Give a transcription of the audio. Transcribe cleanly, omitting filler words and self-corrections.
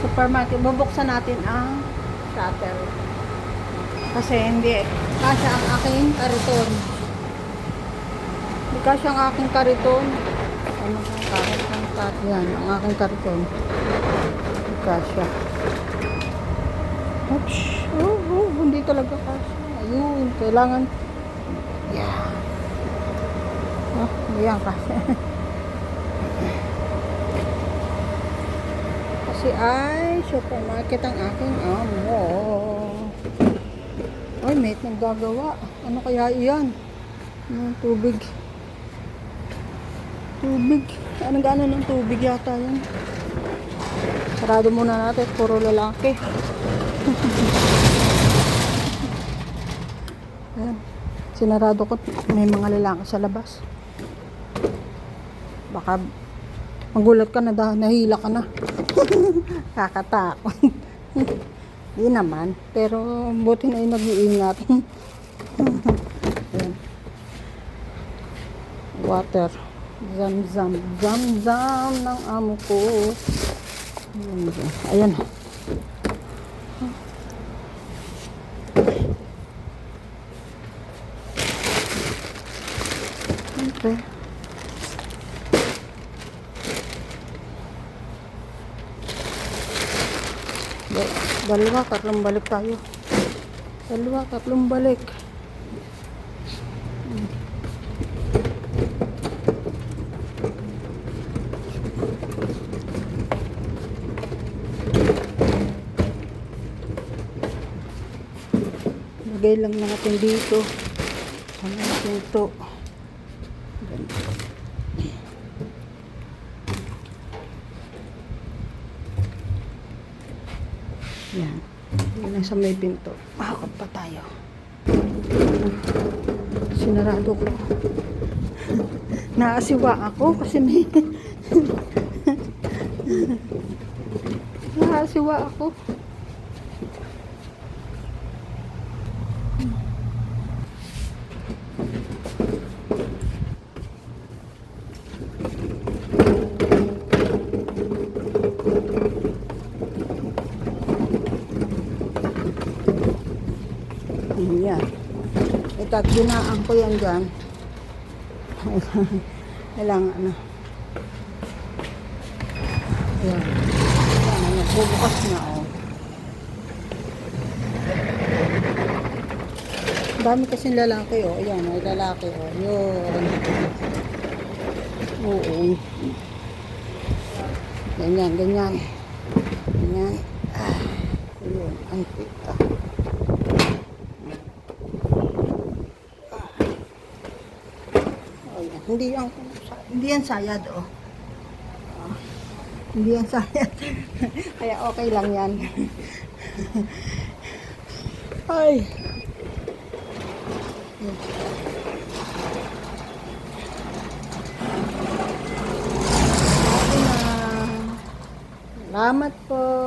supermarket. Bubuksan natin ang shutter. Kasi hindi kasya ang aking kariton. Hindi kasya ang aking kariton. Ano ang kariton? Yan, ang aking kariton. Hindi kasya. Oops. Hindi talaga kasya. Ayun, kailangan. Yeah. Yan kasya. Kasi ay supermarket ang aking amo. Ay, may naggagawa. Ano kaya iyan? Tubig. Tubig. Anong gano'n ng tubig yata yan? Sarado muna natin. Puro lalaki. Ayan. Sinarado ko. May mga lalaki sa labas. Baka magulat ka na dahil nahila ka na. Kakatakot. Di naman. Pero buti na yung nag-iingat. Water. Zam-zam. Zam-zam ng amo ko. Ayan. Okay. Dalawa, tatlong balik tayo. Dalawa, tatlong balik. Lagay lang natin dito. Ano natin ito? Yan. Yan ang sa may pinto. Makakot pa tayo. Sinarado ko. Naasiwa ako kasi may naasiwa ako. Yan. Itat ginaan ko yan dyan. Kailangan ano. Yan. Yan. Bubukas na oh. Dami kasing lalaki oh. Ayan, may lalaki oh. Yun. Oo. Ganyan, ganyan. Ganyan. Ah. Yun. Ang pita. Hindi yan sayad oh. Hindi yan sayad. Kaya okay lang yan. Ay. Okay na. Salamat po.